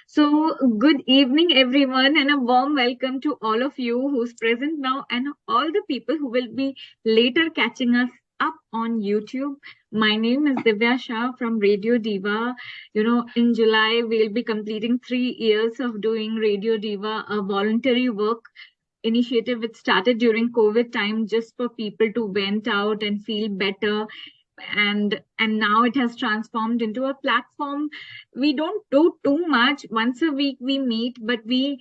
So, good evening, everyone, and a warm welcome to all of you who's present now and all the people who will be later catching us up on YouTube. My name is Divya Shah from Radio Diva. In July, we'll be completing 3 years of doing Radio Diva, a voluntary work initiative which started during COVID time just for people to vent out and feel better, and now it has transformed into a platform. We don't do too much. Once a week we meet, but we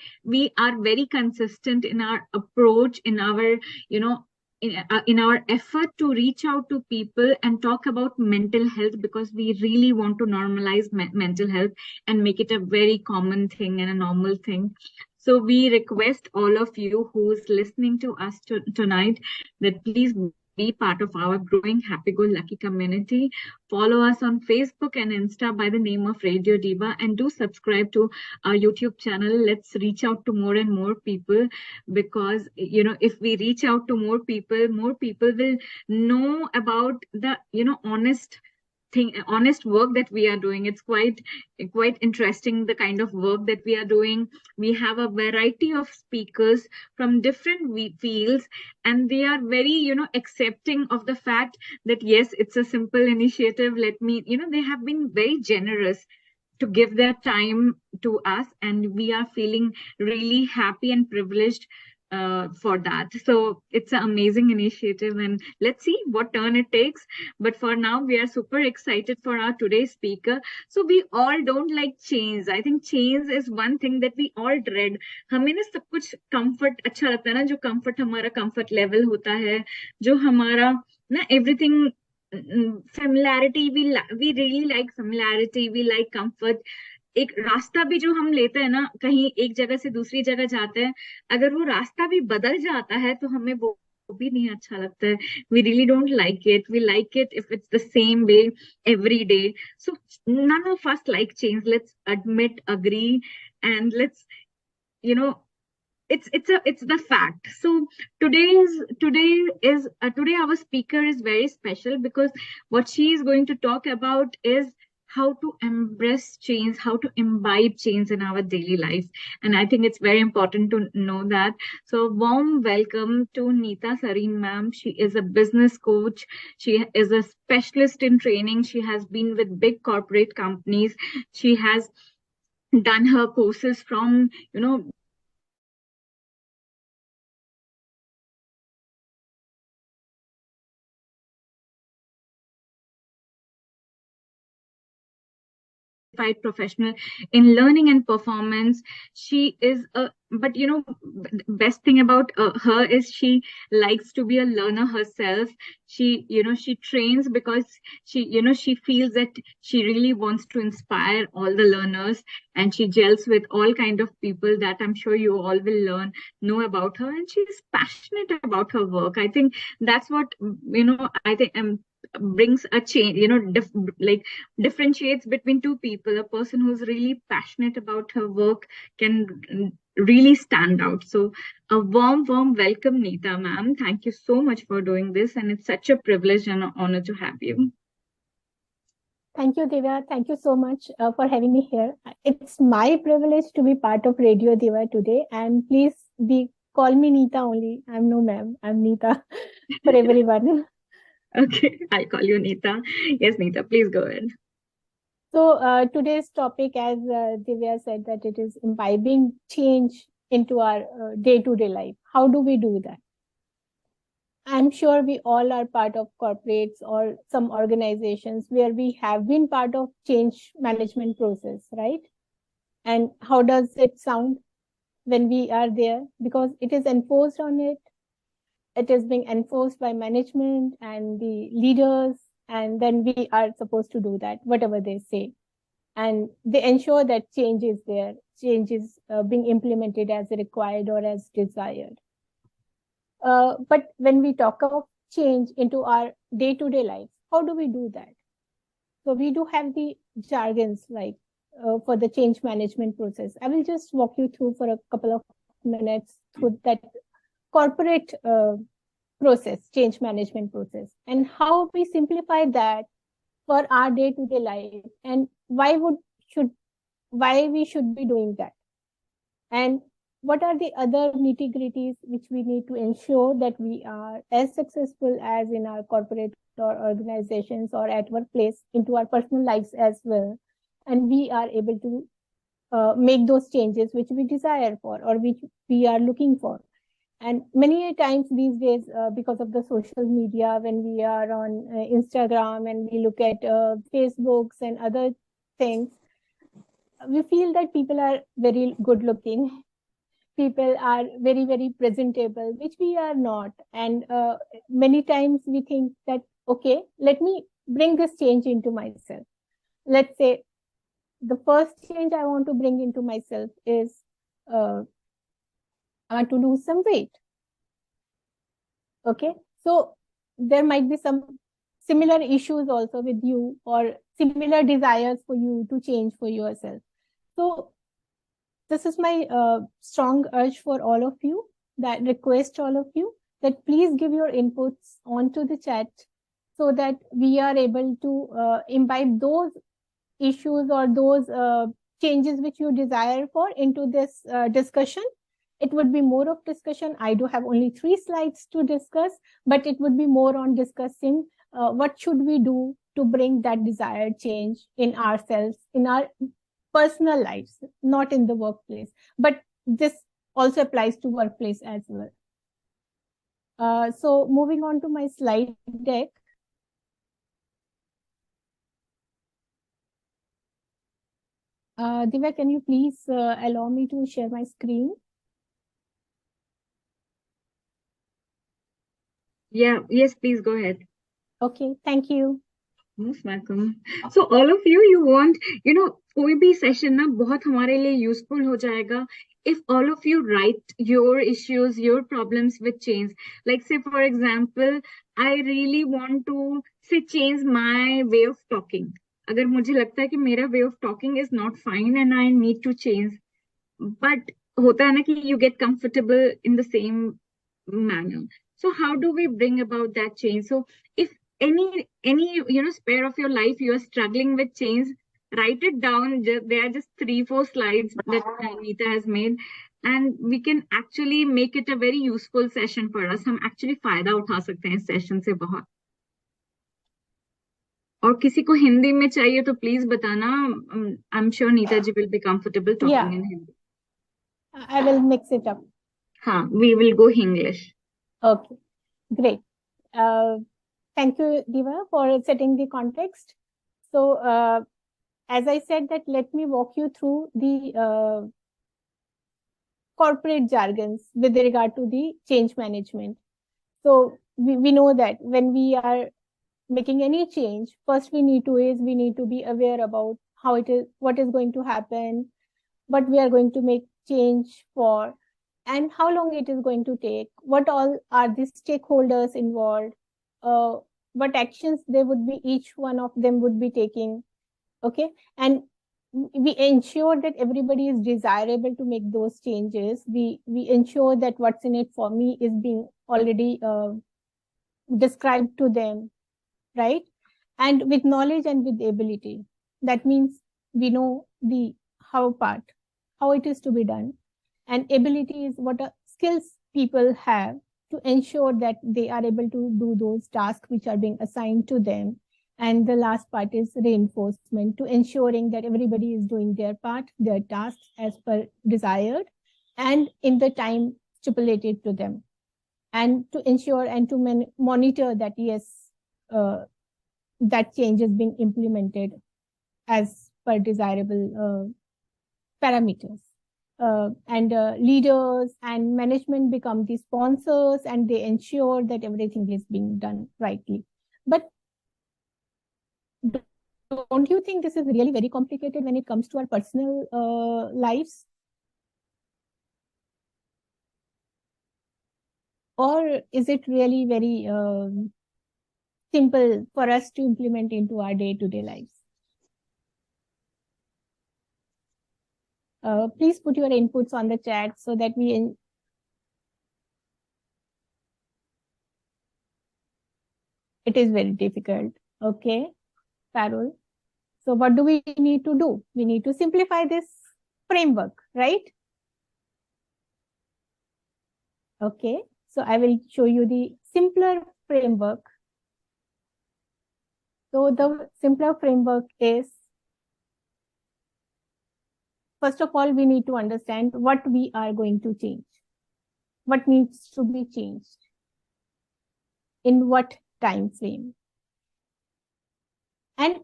are very consistent in our approach, in our you know in our effort to reach out to people and talk about mental health, because we really want to normalize mental health and make it a very common thing and a normal thing. So we request all of you who's listening to us tonight that please be part of our growing Happy Go Lucky community. Follow us on Facebook and Insta by the name of Radio Diva, and do subscribe to our YouTube channel. Let's reach out to more and more people, because if we reach out to more people will know about the honest work that we are doing. It's quite interesting, the kind of work that we are doing. We have a variety of speakers from different fields, and they are very accepting of the fact that yes, it's a simple initiative. Let me they have been very generous to give their time to us, and we are feeling really happy and privileged for that. So it's an amazing initiative, and let's see what turn it takes. But for now, we are super excited for our today's speaker. So we all don't like change. I think change is one thing that we all dread. हमें ना सब कुछ comfort अच्छा लगता है ना, जो comfort हमारा comfort level होता है, जो हमारा ना everything familiarity, we really like familiarity, we like comfort. एक रास्ता भी जो हम लेते हैं ना, कहीं एक जगह से दूसरी जगह जाते हैं, अगर वो रास्ता भी बदल जाता है तो हमें वो भी नहीं अच्छा लगता है. We really don't like it. We like it if it's the same way every day. So none of us like change. Let's admit, agree, and let's you know it's the fact. So today our speaker is very special, because what she is going to talk about is how to embrace change, how to imbibe change in our daily life. And I think it's very important to know that. So warm welcome to Neeta Sarin ma'am. She is a business coach. She is a specialist in training. She has been with big corporate companies. She has done her courses from professional in learning and performance. She is a but best thing about her is she likes to be a learner herself. She trains because she feels that she really wants to inspire all the learners, and she gels with all kind of people that I'm sure you all will know about her. And she's passionate about her work. I think that's what I think brings a change, like differentiates between two people. A person who's really passionate about her work can really stand out. So a warm welcome, Neeta ma'am. Thank you so much for doing this, and it's such a privilege and an honor to have you. Thank you, Diva. Thank you so much for having me here. It's my privilege to be part of Radio Diva today, and please call me Neeta only. I'm no ma'am. I'm Neeta for everyone. Okay, I'll call you Neeta. Yes, Neeta, please go ahead. So today's topic, as Divya said, that it is imbibing change into our day-to-day life. How do we do that? I'm sure we all are part of corporates or some organizations where we have been part of change management process, right? And how does it sound when we are there? Because it is enforced on it. It is being enforced by management and the leaders, and then we are supposed to do that, whatever they say. And they ensure that change is there, change is being implemented as required or as desired. But when we talk about change into our day-to-day life, how do we do that? So we do have the jargons like for the change management process. I will just walk you through for a couple of minutes through that corporate process, change management process, and how we simplify that for our day-to-day life, and why should why we should be doing that, and what are the other nitty-gritties which we need to ensure that we are as successful as in our corporate or organizations or at workplace into our personal lives as well, and we are able to make those changes which we desire for or which we are looking for. And many times these days, because of the social media, when we are on Instagram and we look at Facebooks and other things, we feel that people are very good looking, people are very very presentable, which we are not. And many times we think that, okay, let me bring this change into myself. Let's say the first change I want to bring into myself is uh, I want to lose some weight. Okay, so there might be some similar issues also with you or similar desires for you to change for yourself. So this is my strong urge for all of you, that request all of you that please give your inputs onto the chat so that we are able to imbibe those issues or those changes which you desire for into this discussion. It would be more of discussion. I do have only 3 slides to discuss, but it would be more on discussing what should we do to bring that desired change in ourselves, in our personal lives, not in the workplace. But this also applies to workplace as well. So moving on to my slide deck. Diva, can you please allow me to share my screen? Yeah, yes, please go ahead. Okay, thank you. Most welcome. So all of you want, कोई भी session ना बहुत हमारे लिए useful हो जाएगा if all of you write your issues, your problems with change. Like say for example, I really want to say change my way of talking. अगर मुझे लगता है कि मेरा way of talking is not fine and I need to change, but होता है ना कि you get comfortable in the same manner. So how do we bring about that change? So if any spare of your life you are struggling with change, write it down. There are just 3-4 slides that Neeta has made, and we can actually make it a very useful session for us. हम actually फायदा उठा सकते हैं इस session से बहुत. और किसी को हिंदी में चाहिए तो प्लीज बताना. I'm sure Neeta ji will be comfortable talking in Hindi. I will mix it up. हाँ, we will go English. Okay, great. Thank you, Diva, for setting the context. So, as I said, that let me walk you through the corporate jargons with regard to the change management. So, we know that when we are making any change, first we need to be aware about how it is, what is going to happen, what we are going to make change for, and how long it is going to take, what all are the stakeholders involved, uh, what actions they would be, each one of them would be taking. Okay, and we ensure that everybody is desirable to make those changes. We ensure that what's in it for me is being already described to them, right? And with knowledge and with ability. That means we know the how part, how it is to be done. And ability is what skills people have to ensure that they are able to do those tasks which are being assigned to them. And the last part is reinforcement, to ensuring that everybody is doing their part, their tasks as per desired and in the time stipulated to them. And to ensure and to monitor that, yes, that change is being implemented as per desirable parameters. And leaders and management become the sponsors and they ensure that everything is being done rightly. But don't you think this is really very complicated when it comes to our personal lives? Or is it really very simple for us to implement into our day-to-day lives? Please put your inputs on the chat so that we it is very difficult. Okay, Carol. So what do we need to do? We need to simplify this framework, right? Okay, so I will show you the simpler framework. So the simpler framework is, first of all, we need to understand what we are going to change, what needs to be changed, in what time frame, and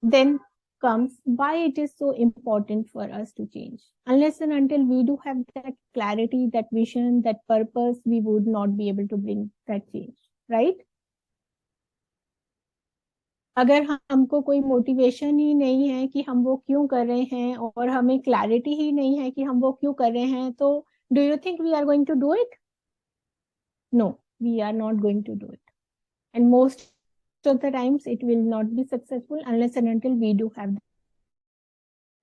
then comes why it is so important for us to change. Unless and until we do have that clarity, that vision, that purpose, we would not be able to bring that change, right? अगर हमको कोई motivation ही नहीं है कि हम वो क्यों कर रहे हैं और हमें क्लैरिटी ही नहीं है कि हम वो क्यों कर रहे हैं, तो do you think we are going to do it? No, we are not going to do it, and most of the times it will not be successful unless and until we do have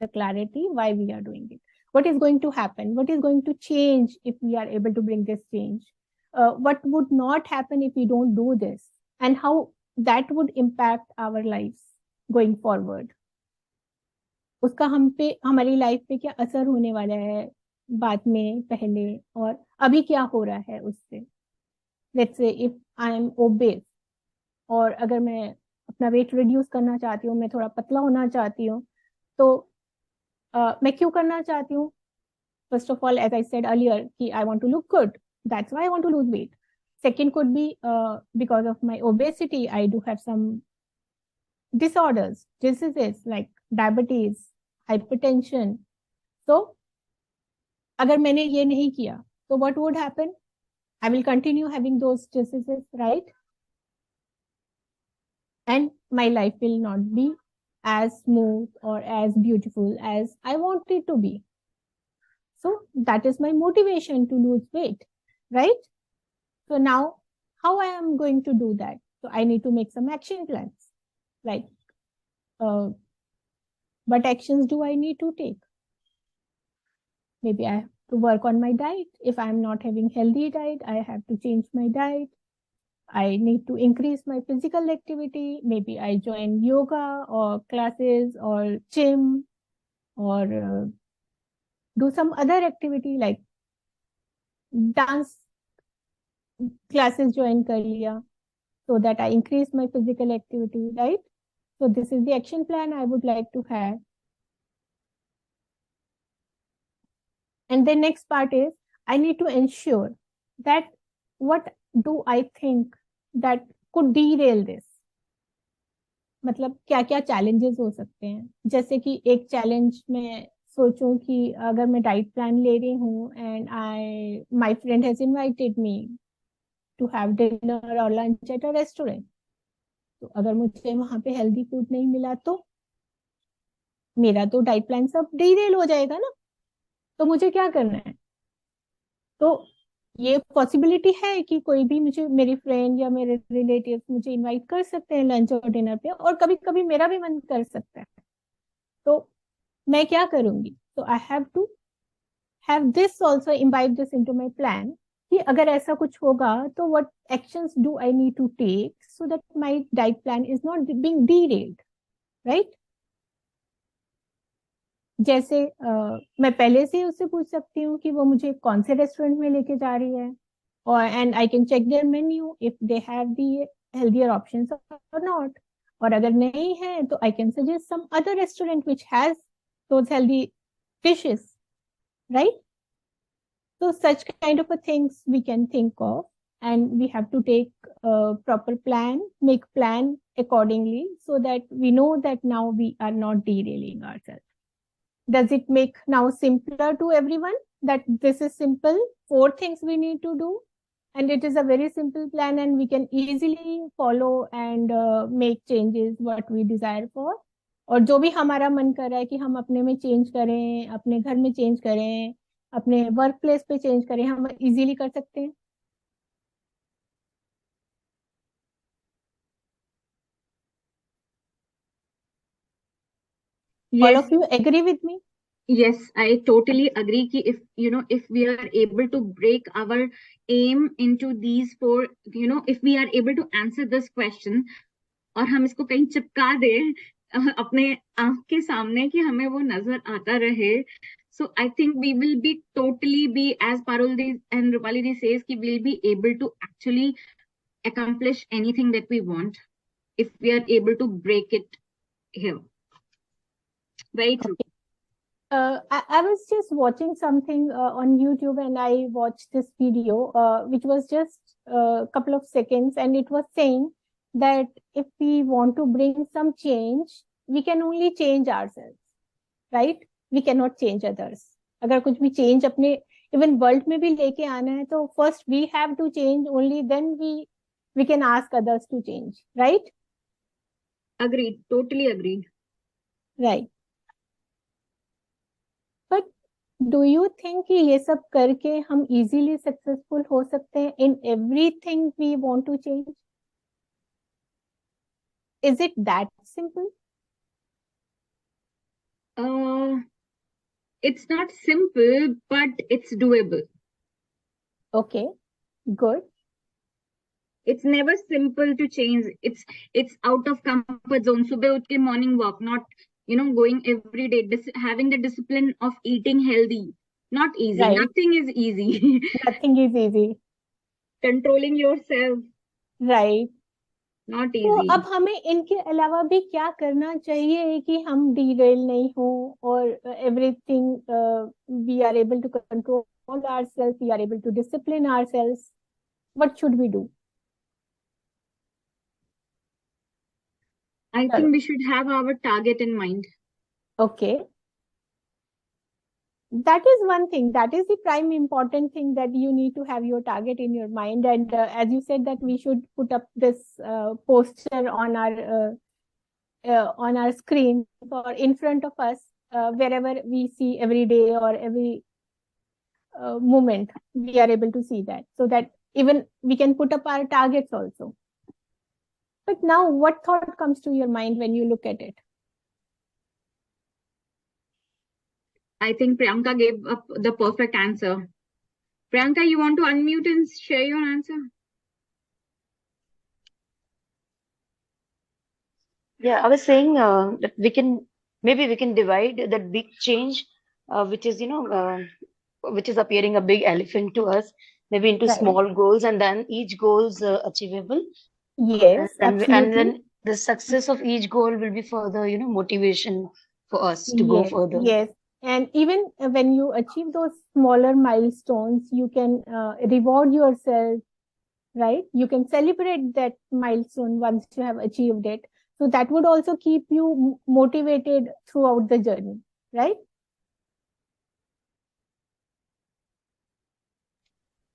the clarity why we are doing it. What is going to happen, what is going to change if we are able to bring this change, what would not happen if we don't do this, and how that would impact our lives going forward. उसका हम पे, हमारी life पे क्या असर होने वाला है बाद में, पहले और अभी क्या हो रहा है उससे. Let's say if I am OBCs, और अगर मैं अपना वेट रिड्यूस करना चाहती हूँ, मैं थोड़ा पतला होना चाहती हूँ, तो मैं क्यों करना चाहती हूँ? First of all, as I said earlier, कि I want to look good, that's why I want to lose weight. Second could be because of my obesity, I do have some disorders, diseases like diabetes, hypertension. So अगर मैंने ये नहीं किया, तो what would happen? I will continue having those diseases, right? And my life will not be as smooth or as beautiful as I want it to be. So that is my motivation to lose weight, right? So now, how I am going to do that? So I need to make some action plans. Like, what actions do I need to take? Maybe I have to work on my diet. If I am not having healthy diet, I have to change my diet. I need to increase my physical activity. Maybe I join yoga or classes or gym, or do some other activity like dance classes join कर लिया, so that I increase my physical activity, right? So this is the action plan I would like to have. And the next part is, I need to ensure that what do I think that could derail this. मतलब क्या क्या challenges हो सकते हैं. जैसे कि एक challenge में सोचूं कि अगर मैं डाइट प्लान ले रही हूँ and my friend has invited me to have dinner or lunch at a restaurant, तो अगर मुझे वहां पे हेल्दी फूड नहीं मिला, तो मेरा तो डाइट प्लान सब डिरेल हो जाएगा ना. तो मुझे क्या करना है? तो ये पॉसिबिलिटी है कि कोई भी मुझे, मेरी फ्रेंड या मेरे रिलेटिव मुझे इनवाइट कर सकते हैं लंच और डिनर पे, और कभी कभी मेरा भी मन कर सकता है. तो मैं क्या करूंगी? तो I have to have this also, imbibe this into my plan, कि अगर ऐसा कुछ होगा तो what actions do I need to take so that my diet plan is not being derailed, right? जैसे मैं पहले से उससे पूछ सकती हूँ कि वो मुझे कौन से रेस्टोरेंट में लेके जा रही है, और and I can check their menu if they have the healthier options or not. और अगर नहीं है तो I can suggest some other restaurant which has those healthy dishes, right? So such kind of a things we can think of, and we have to take a proper plan, make plan accordingly, so that we know that now we are not derailing ourselves. Does it make now simpler to everyone that this is simple 4 things we need to do, and it is a very simple plan and we can easily follow and make changes what we desire for. और जो भी हमारा मन कर रहा है कि हम अपने में चेंज करें, अपने घर में चेंज करें, अपने वर्क प्लेस पे चेंज करें, हम इजीली कर सकते हैं. All Yes, of you agree with me? yes, I totally agree कि if we are able to break our aim into these 4, if we are able to answer this question और हम इसको कहीं चिपका दें, अपने आंख के सामने कि हमें वो नजर आता रहे. So I think we will be totally be, as Parul and Rupali says, कि we'll be able to actually accomplish anything that we want if we are able to break it here. Very true. I was just watching something on YouTube, and I watched this video, which was just a couple of seconds, and it was saying that if we want to bring some change, we can only change ourselves, right? We cannot change others. अगर कुछ भी change अपने even world में भी लेके आना है, तो first we have to change, only then we can ask others to change, right? Agreed. Totally agreed. Right. But do you think कि ये सब करके हम easily successful हो सकते हैं in everything we want to change? Is it that simple? Uh, it's not simple, but it's doable. Okay, good. It's never simple to change. It's out of comfort zone. Subah utke morning walk, not going every day. Having the discipline of eating healthy, not easy. Right. Nothing is easy. Nothing is easy. Controlling yourself, Right. not तो easy. अब हमें इनके अलावा भी क्या करना चाहिए कि हम डीरेल नहीं हो और everything we are able to control ourselves, we are able to discipline ourselves. What should we do? I चलो. think we should have our target in mind. Okay. That is one thing, that is the prime important thing, that you need to have your target in your mind. And as you said that we should put up this poster on our screen or in front of us, wherever we see every day or every moment, we are able to see that, so that even we can put up our targets also. But now what thought comes to your mind when you look at it? I think Priyanka gave up the perfect answer. Priyanka, you want to unmute and share your answer? Yeah, I was saying that maybe we can divide that big change, which is, which is appearing a big elephant to us, maybe into Right. small goals, and then each goal's achievable. Yes, And absolutely. then the success of each goal will be further, motivation for us to go Yes, further. yes. And even when you achieve those smaller milestones, you can reward yourself, right? You can celebrate that milestone once you have achieved it. So that would also keep you motivated throughout the journey, right?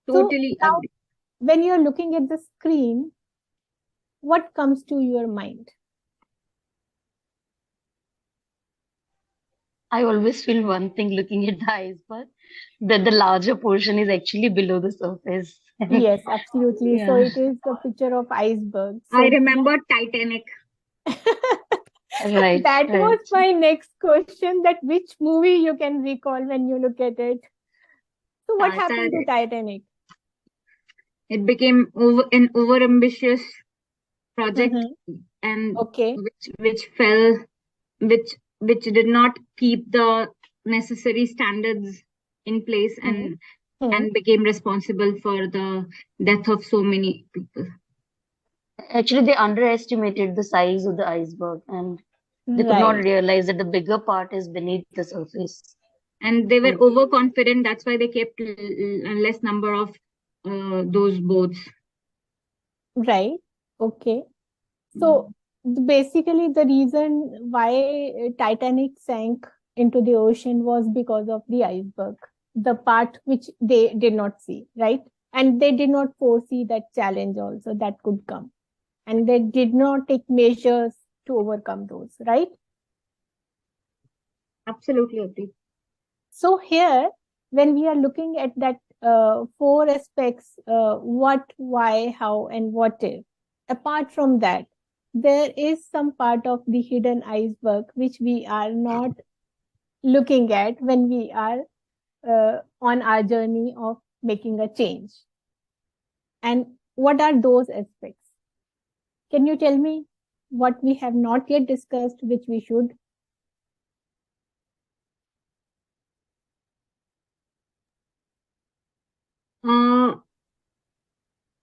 Totally So now, agree. when you're looking at the screen, what comes to your mind? I always feel one thing looking at the iceberg, that the larger portion is actually below the surface. Yes, absolutely. So Yeah, it is the picture of iceberg. I So remember Titanic. right, that was right. my next question, that which movie you can recall when you look at it. So what happened to Titanic. Titanic? It became an overambitious project, and Okay. which fell, which did not keep the necessary standards in place, Hmm. and became responsible for the death of so many people. Actually, they underestimated the size of the iceberg, and they could not Right. realize that the bigger part is beneath the surface. And they were And overconfident. That's why they kept less number of those boats. Right. Okay. So basically, the reason why Titanic sank into the ocean was because of the iceberg, the part which they did not see, right? And they did not foresee that challenge also that could come. And they did not take measures to overcome those, right? Absolutely agree. So here, when we are looking at that four aspects, what, why, how, and what if, apart from that, there is some part of the hidden iceberg which we are not looking at when we are on our journey of making a change. And what are those aspects? Can you tell me what we have not yet discussed, which we should?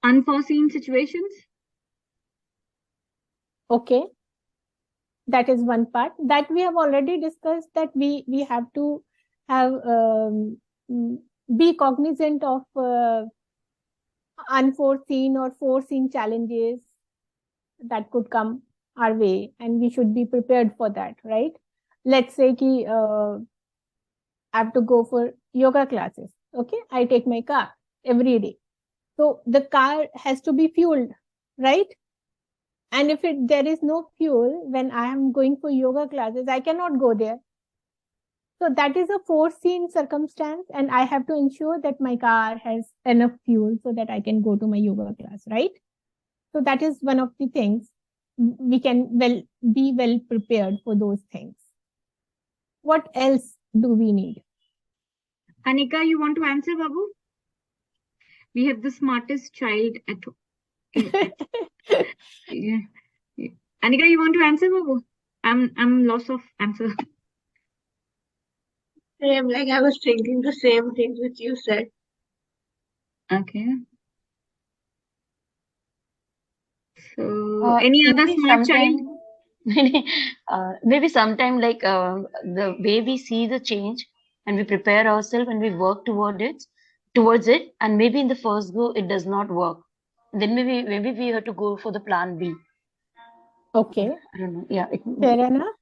Unforeseen situations. Okay, that is one part that we have already discussed, that we have to have be cognizant of unforeseen or foreseen challenges that could come our way, and we should be prepared for that, right? Let's say ki, I have to go for yoga classes. Okay, I take my car every day, so the car has to be fueled, right? And if there is no fuel when I am going for yoga classes, I cannot go there. So that is a foreseen circumstance, and I have to ensure that my car has enough fuel so that I can go to my yoga class, right? So that is one of the things we can be well prepared for those things. What else do we need? Anika, you want to answer, Babu? We have the smartest child at yeah. Anika, you want to answer, Babu? I'm lost of answer. Same, like I was thinking the same things which you said. Okay. So, any other Maybe smart child? sometime, maybe sometime like the way we see the change and we prepare ourselves and we work towards it, and maybe in the first go it does not work. Then maybe we have to go for the plan B. Okay, I don't know. Yeah, fair enough.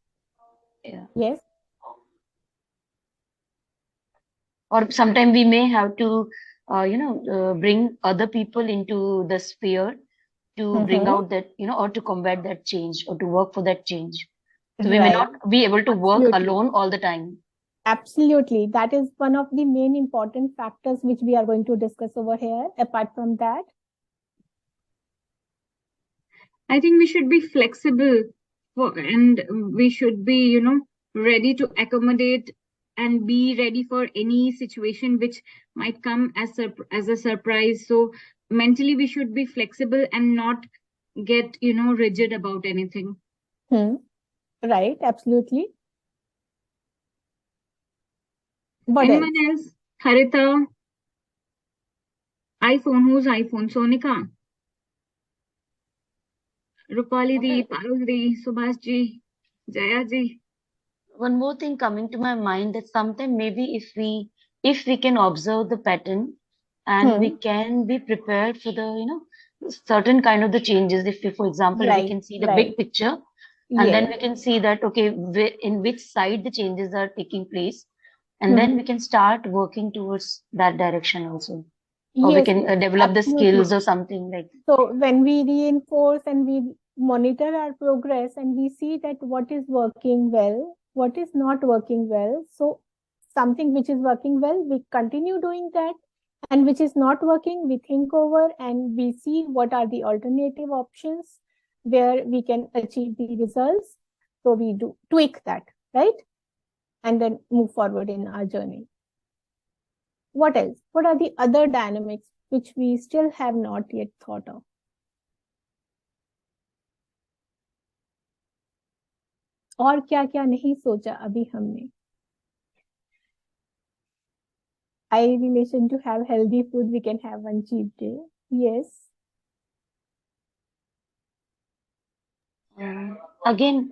yeah. Yes. Or sometime we may have to, bring other people into the sphere to bring Mm-hmm. out that, or to combat that change or to work for that change. So we may Right. not be able to work Absolutely. alone all the time. Absolutely. That is one of the main important factors which we are going to discuss over here. Apart from that, I think we should be flexible and we should be, ready to accommodate and be ready for any situation which might come as a surprise. So mentally we should be flexible and not get, rigid about anything. right, absolutely. What Anyone else? else? Harita, iPhone, who's iPhone? Sonika, Rupali di, Okay. Parul di, Subhash ji, Jaya ji. One more thing coming to my mind, that sometimes maybe if we can observe the pattern and we Hmm. can be prepared for the, certain kind of the changes. If we, for example, we Right, can see the right. big picture, and then Yes. we can see that, okay, in which side the changes are taking place, and then Hmm. we can start working towards that direction also. Or we Yes, can develop the absolutely. skills or something like. So when we reinforce and we monitor our progress and we see that what is working well, what is not working well, so something which is working well, we continue doing that, and which is not working, we think over and we see what are the alternative options where we can achieve the results. So we do tweak that, right? And then move forward in our journey. What else? What are the other dynamics which we still have not yet thought of? और क्या क्या नहीं सोचा अभी हमने? I relation to have healthy food, we can have one cheat day. Yes. Again,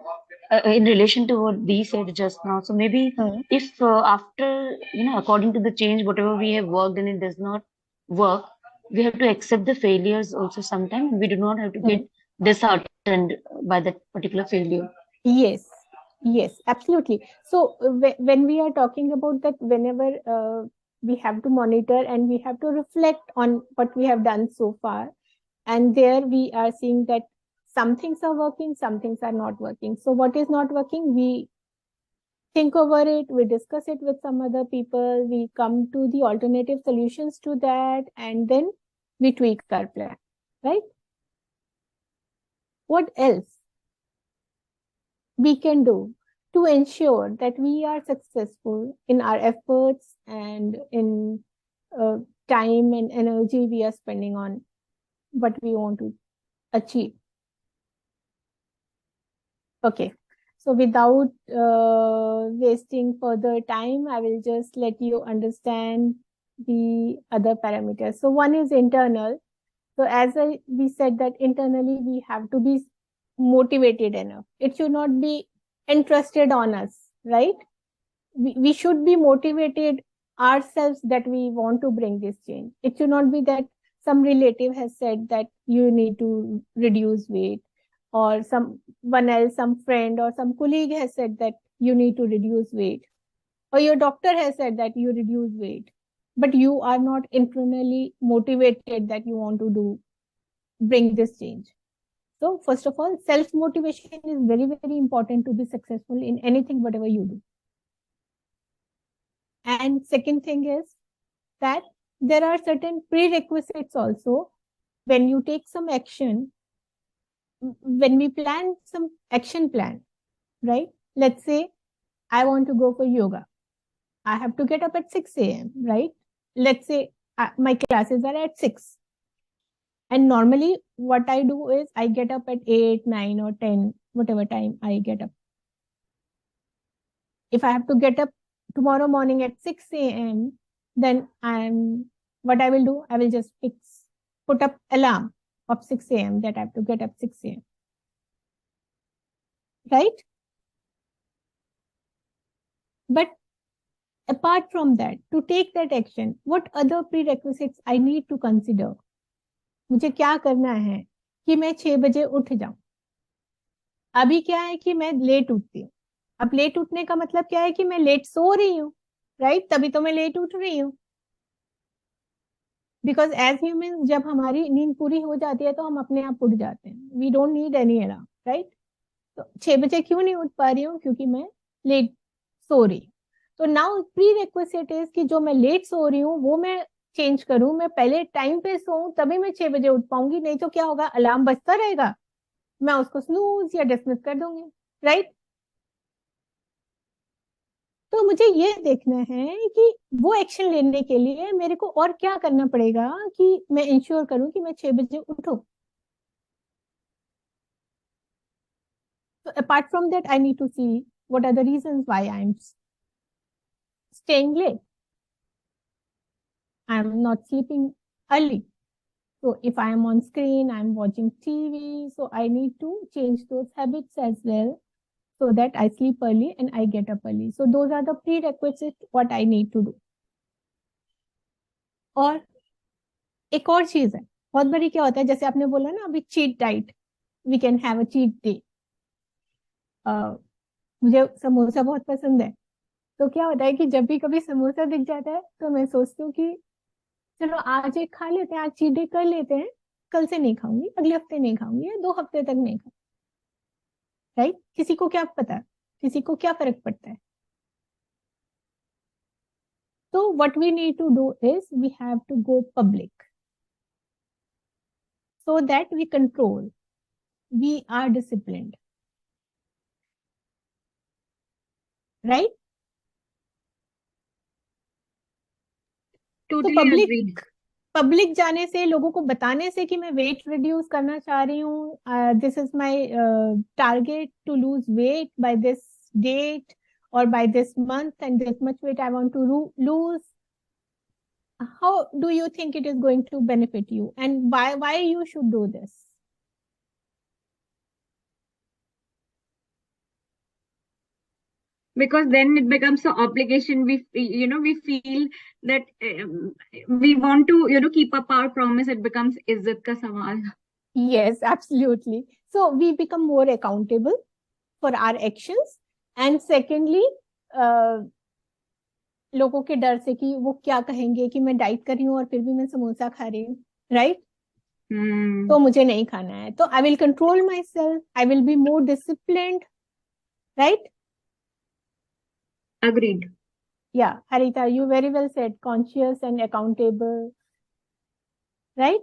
in relation to what Dee said just now, so maybe Hmm. if after, according to the change, whatever we have worked and it does not work, we have to accept the failures also sometimes. We do not have to Hmm. get disheartened by that particular failure. Yes. Yes, absolutely. So when we are talking about that, whenever we have to monitor and we have to reflect on what we have done so far, and there we are seeing that some things are working, some things are not working. So what is not working, we think over it, we discuss it with some other people, we come to the alternative solutions to that, and then we tweak our plan, right? What else we can do to ensure that we are successful in our efforts and in uh, time and energy we are spending on what we want to achieve? Okay. So without wasting further time, I will just let you understand the other parameters. So one is internal. So as we said that internally we have to be motivated enough. It should not be entrusted on us, right? We should be motivated ourselves that we want to bring this change. It should not be that some relative has said that you need to reduce weight, or someone else, some friend or some colleague has said that you need to reduce weight, or your doctor has said that you reduce weight, but you are not internally motivated that you want to bring this change. So first of all, self motivation is very, very important to be successful in anything, whatever you do. And second thing is that there are certain prerequisites also when you take some action. When we plan some action plan, right? Let's say I want to go for yoga. I have to get up at 6 a.m., right? Let's say my classes are at 6. And normally what I do is I get up at 8, 9 or 10, whatever time I get up. If I have to get up tomorrow morning at 6 a.m., then what I will do, I will just put up alarm of 6 a.m. that I have to get up 6 a.m. Right? But apart from that, to take that action, what other prerequisites I need to consider? मुझे क्या करना है कि मैं 6 बजे उठ जाऊं. अभी क्या है कि मैं लेट उठती हूँ. अब लेट उठने का मतलब क्या है कि मैं लेट सो रही हूँ, राइट? तभी तो मैं लेट उठ रही हूँ. बिकॉज एज ह्यूमन जब हमारी नींद पूरी हो जाती है तो हम अपने आप उठ जाते हैं. We don't need any alarm, right? तो 6 बजे क्यों नहीं उठ पा रही हूँ? क्योंकि मैं लेट सो रही हूँ. तो नाउ प्री रिक्वेस्ट इज कि जो मैं लेट सो रही हूँ वो मैं चेंज करूं. मैं पहले टाइम पे सोऊं तभी मैं 6 बजे उठ पाऊंगी. नहीं तो क्या होगा, अलार्म बजता रहेगा, मैं उसको स्नूज या डिसमिस कर दूंगी, राइट? तो मुझे ये देखना है कि वो एक्शन लेने के लिए मेरे को और क्या करना पड़ेगा कि मैं इंश्योर करूं कि मैं 6 बजे उठूं. So apart from that, I need to see what are the reasons why I'm staying late. I'm not sleeping early. So if I am on screen, I'm watching TV. So I need to change those habits as well so that I sleep early and I get up early. So those are the prerequisites what I need to do. और एक और चीज है बहुत बड़ी. क्या होता है, जैसे आपने बोला ना अभी cheat diet, we can have a cheat day. मुझे समोसा बहुत पसंद है. तो क्या होता है कि जब भी कभी समोसा दिख जाता है तो मैं सोचती हूँ कि चलो आज एक खा लेते हैं, आज चीट डे कर लेते हैं, कल से नहीं खाऊंगी, अगले हफ्ते नहीं खाऊंगी, या 2 हफ्ते तक नहीं खाऊंगी, राइट? किसी को क्या पता, किसी को क्या फर्क पड़ता है. तो what we need to do is we have to go public so that we control, we are disciplined, right? तो Totally agreed. पब्लिक जाने से, लोगों को बताने से कि मैं वेट रिड्यूस करना चाह रही हूँ, this is my target to lose weight by this date or by this month and this much weight I want to lose. How do you think it is going to benefit you, and why you should do this? Because then it becomes an obligation. We feel that we want to keep up our promise. It becomes izzat ka sawal. Yes, absolutely. So we become more accountable for our actions. And secondly, लोगों के डर से कि वो क्या कहेंगे कि मैं डाइट कर रही हूँ और फिर भी मैं समोसा खा रही हूँ, राइट? तो मुझे नहीं खाना है. तो I will control my self, I will be more disciplined, right? Agreed. Yeah, Harita, you very well said, conscious and accountable, right?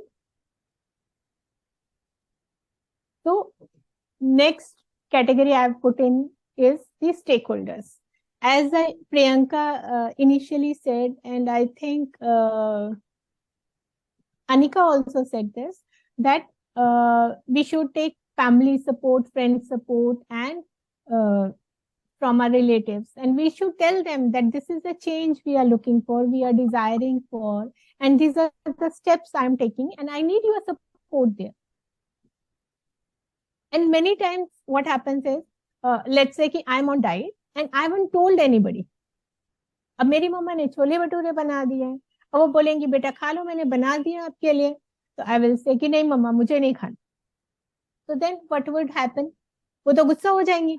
So next category I have put in is the stakeholders. As Priyanka initially said, and I think Anika also said this, that we should take family support, friend support, and from our relatives, and we should tell them that this is the change we are looking for, we are desiring for, and these are the steps I'm taking, and I need your support there. And many times what happens is, let's say कि I'm on diet and I haven't told anybody. अब मेरी मम्मा ने छोले भटूरे बना दिए हैं, और वो बोलेंगी बेटा खा लो, मैंने बना दिया आपके लिए, तो आई विल से कि नहीं मम्मा मुझे नहीं खाना. तो देन व्हाट वुड हैपन, वो तो गुस्सा हो जाएंगी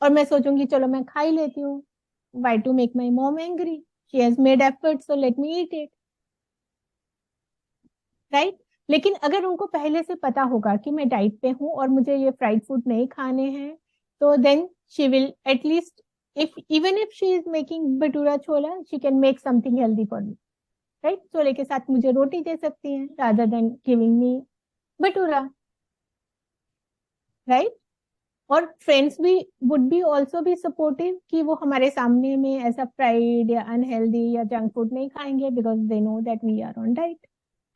और मैं सोचूंगी चलो मैं खा ही लेती हूँ. Why to make my mom angry? She has made effort, so let me eat it. Right? लेकिन अगर उनको पहले से पता होगा कि मैं डाइट पे हूँ और मुझे ये फ्राइड फूड नहीं खाने हैं, तो then she will at least, if even if she is making bhatura chhola, she can make something healthy for me. Right? Chole के साथ मुझे रोटी दे सकती हैं rather than giving me bhatura. Right? और फ्रेंड्स भी वुड बी ऑल्सो भी सपोर्टिव कि वो हमारे सामने में ऐसा फ्राइड या अनहेल्दी या जंक फूड नहीं खाएंगे, because they know that we are on diet,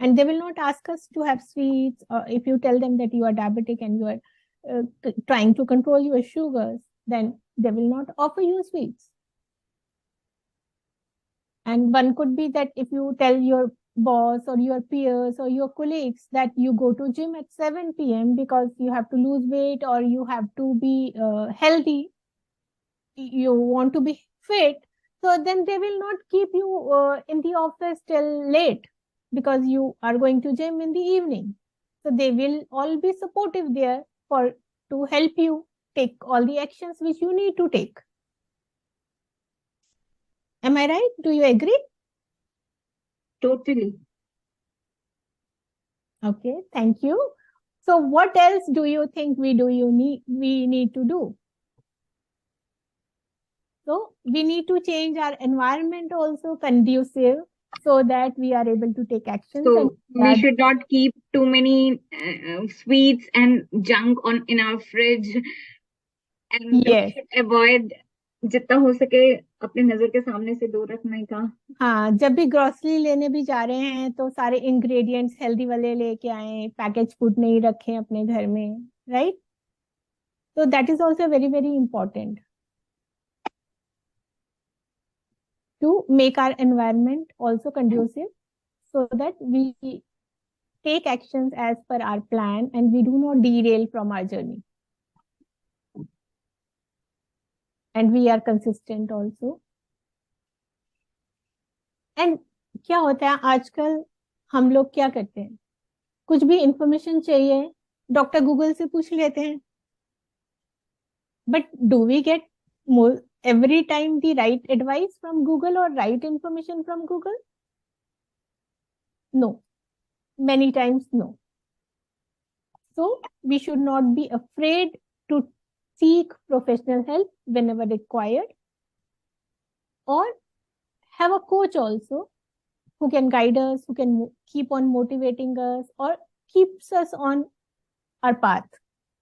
and they will not ask us to have sweets, or if you tell them that you are diabetic and you are trying to control your sugars, then they will not offer you sweets. And one could be that if you tell your boss or your peers or your colleagues that you go to gym at 7 p.m. because you have to lose weight or you have to be healthy, you want to be fit, so then they will not keep you in the office till late because you are going to gym in the evening. So they will all be supportive there for to help you take all the actions which you need to take. Am I right? Do you agree? Totally. Okay, thank you. So what else do you think we need to do? So we need to change our environment also conducive so that we are able to take action. So we should not keep too many sweets and junk in our fridge, and we should avoid जितना हो सके अपने नजर के सामने से दूर रखने का. हाँ, जब भी ग्रोसरी लेने भी जा रहे हैं तो सारे इंग्रेडिएंट्स हेल्दी वाले लेके आए, पैकेज फूड नहीं रखें अपने घर में, राइट? तो that is also very very important to make our environment also conducive so that we take actions as per our plan and we do not derail from our journey. And we are consistent also. And क्या होता है आजकल हम लोग क्या करते हैं, कुछ भी इंफॉर्मेशन चाहिए डॉक्टर गूगल से पूछ लेते हैं, but do we get every time the right advice from Google or right information from Google? No. Many times, no. So we should not be afraid to seek professional help whenever required, or have a coach also who can guide us, who can keep on motivating us or keeps us on our path,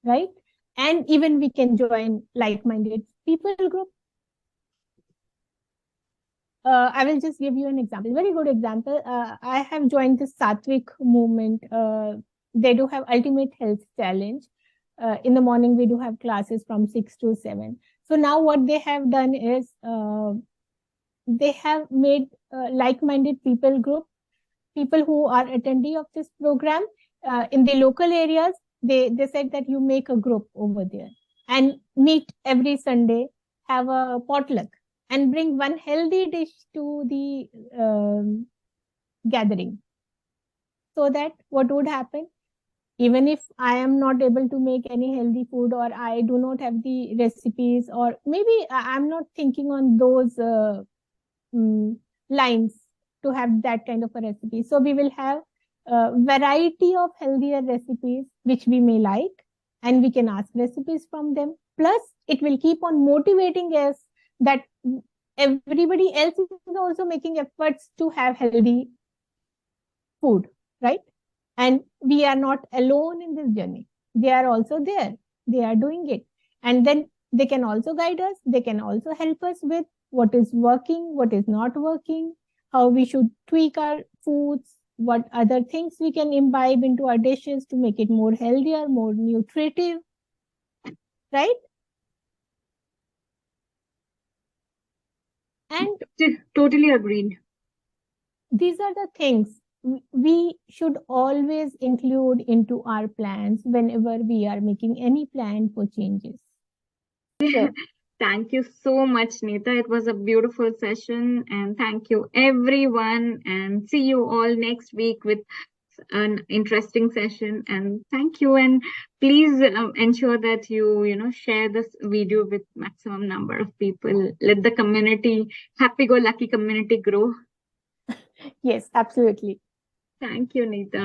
right? And even we can join like-minded people group. I will just give you an example, very good example. I have joined the Sattvic movement. They do have Ultimate Health Challenge. In the morning, we do have classes from 6 to 7. So now what they have done is they have made like-minded people group, people who are attendee of this program in the local areas. They said that you make a group over there and meet every Sunday, have a potluck, and bring one healthy dish to the gathering. So that what would happen, even if I am not able to make any healthy food, or I do not have the recipes, or maybe I'm not thinking on those lines to have that kind of a recipe. So we will have a variety of healthier recipes which we may like, and we can ask recipes from them. Plus, it will keep on motivating us that everybody else is also making efforts to have healthy food, right? And we are not alone in this journey. They are also there. They are doing it. And then they can also guide us. They can also help us with what is working, what is not working, how we should tweak our foods, what other things we can imbibe into our dishes to make it more healthier, more nutritive, right? And Totally agreed. these are the things we should always include into our plans whenever we are making any plan for changes. Sure. Thank you so much, Neeta. It was a beautiful session, and thank you, everyone. And see you all next week with an interesting session. And thank you. And please ensure that you share this video with maximum number of people. Let the community, happy-go-lucky community, grow. Yes, absolutely. Thank you, Neeta.